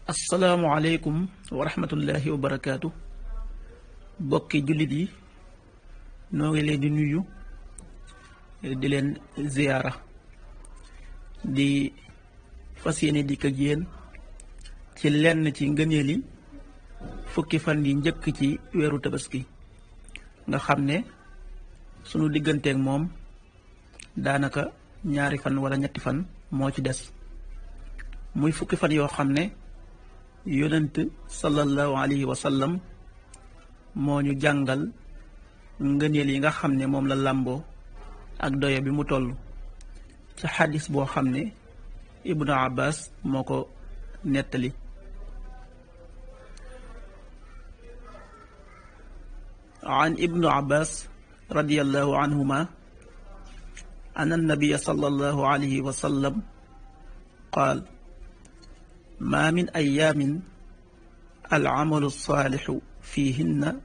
asalaamualeykum wa rahmatullahi wa barakaatu bokki jullit yi noo ngi leen di nuyu di leen ziyaara di fas yéene dikk ak yéen ci lenn ci ngëneeli fukki fan yi njëkk ci weeru tabaski nga xam ne sunu digganteeg moom daanaka ñaari fan wala ñetti fan moo ci des muy fukki fan yoo xam ne yonent sallallahu alayhi wa sallam moo ñu jàngal ngëneel yi nga xam ne moom la làmboo ak doye bi mu toll ci xadis boo xam ne ibnu abbas moo ko nettali an ibnu abbas radiyallahu anhuma an annabiya sallallahu alayhi wa sallam qaal ما من أيام العمل الصالح فيهن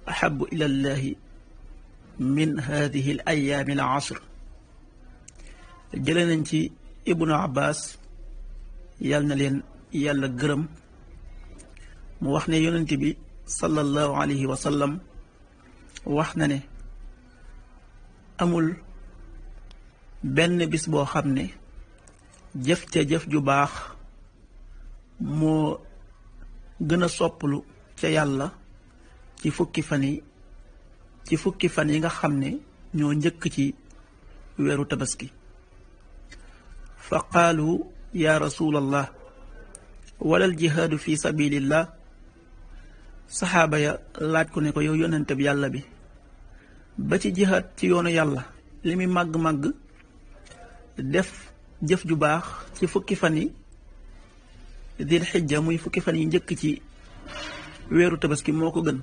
أحب إلى الله من هذه الأيام العشر jëlee nañ ci Ibnu Abbas yal na leen yàlla gërëm mu wax ne yonent bi sallallahu alayhi wa sallam wax na ne amul benn bis boo xam ne jëf ca jëf ju baax moo gën a soppalu ca yàlla ci fukki fan yi nga xam ne ñoo njëkk ci weeru tabaski fa qaalu ya rasulallah walal jihaadu fi sabilillah saxaaba ya laaj ko ne ko yow yonente bi yàlla bi ba ci jihaad ci yoonu yàlla li muy màgg-màgg def jëf ju baax ci fukki fan yi dil xijja muy fukki fan yi njëkk ci weeru tabaski moo ko gën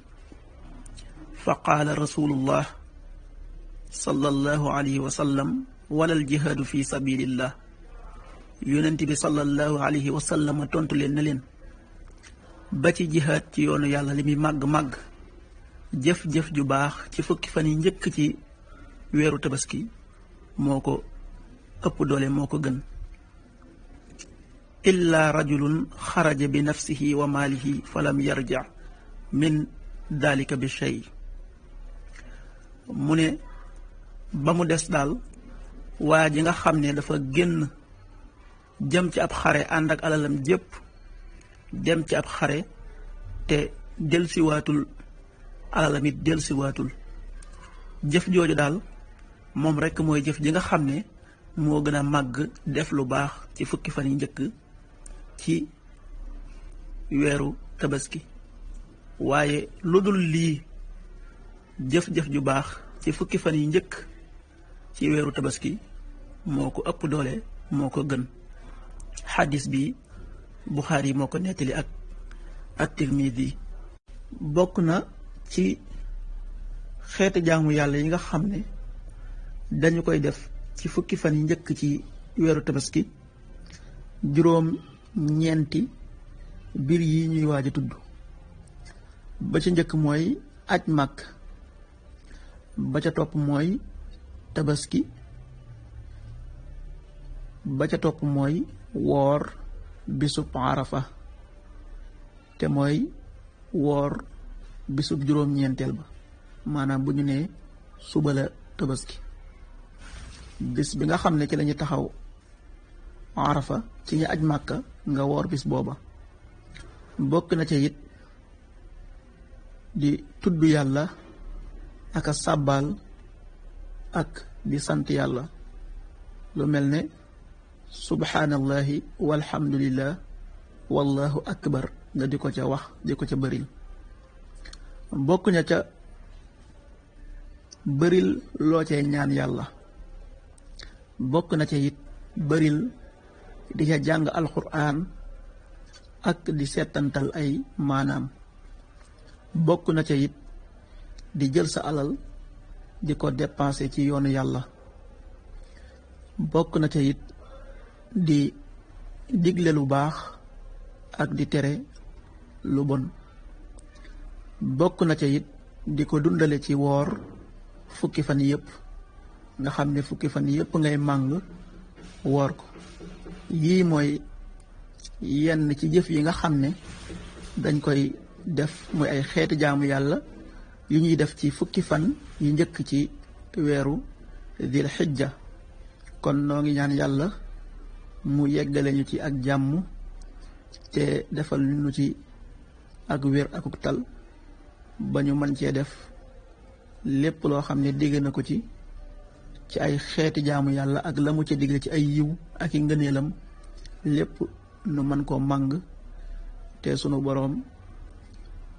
fa qaala rasulullah sallallahu alayhi wa sallam walal jihaadu fi sabilillah yonent bi sallallahu alayhi wa sallam tontu leen na leen ba ci jihaad ci yoonu yàlla li muy màgg-màgg jëf-jëf ju baax ci fukki fan yi njëkk ci weeru tabaski moo ko ëpp doole moo ko gën illa rajulun xaraja bi nafsihi wa maalihi falam yarja min dalika bi shay mu ne ba mu des daal waa ji nga xam ne dafa génn jëm ci ab xare ànd ak alalam jépp dem ci ab xare te delsiwaatul alalam it delsiwaatul jëf jooju daal moom rekk mooy jëf ji nga xam ne moo gën a màgg def lu baax ci fukki fan yi njëkk ci weeru tabaski waaye lu dul lii jëf-jëf ju baax ci fukki fan yi njëkk ci weeru tabaski moo ko ëpp doole moo ko gën xadis bi Buxaari moo ko nettali ak at-Tirmidi bokk na ci xeeti jaamu yàlla yi nga xam ne dañu koy def ci fukki fan yi njëkk ci weeru tabaski juróom ñeenti biir yi ñuy waaj a tudd ba ca njëkk mooy aj màkk ba ca topp mooy tabaski ba ca topp mooy woor bisub arafa te mooy woor bisub juróom-ñeenteel ba maanaam bu ñu nee suba la tabaski bis bi nga xam ne ci lañuy taxaw arafa ci ñu aj màkka nga woor bis booba bokk na ca it di tudd yàlla ak a sàbbaal ak di sant yàlla lu mel ne subhaanallahi walhamdulillah wallahu akbar nga di ko ca wax di ko ca bëril bokk na ca bëril loo cee ñaan yàlla bokk na ca it bëril di ca jàng alxuraan ak di seetantal ay maanaam bokk na ca it di jël sa alal di ko dépenser ci yoonu yàlla bokk na ca it di digle lu baax ak di tere lu bon bokk na ca it di ko dundale ci woor fukki fan yépp nga xam ne fukki fan yépp ngay màng woor ko yii mooy yenn ci jëf yi nga xam ne dañ koy def muy ay xeeti jaamu yàlla yu ñuy def ci fukki fan yu njëkk ci weeru dil xijja. kon noo ngi ñaan yàlla mu yeggale ñu ci ak jàmm te defal ñu ci ak wér akuk tal ba ñu mën cee def lépp loo xam ne digg na ko ci ay xeeti jaamu yàlla ak la mu ca digle ci ay yiw ak i ngëneelam lépp nu mën koo màng te sunu boroom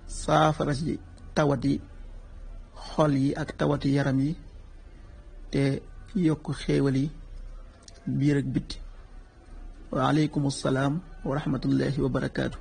saafara ci tawati xol yi ak tawati yaram yi te yokk xéewal yi biir ak bitti wa aleykum salaam wa rahmatullahi wa barakaatu.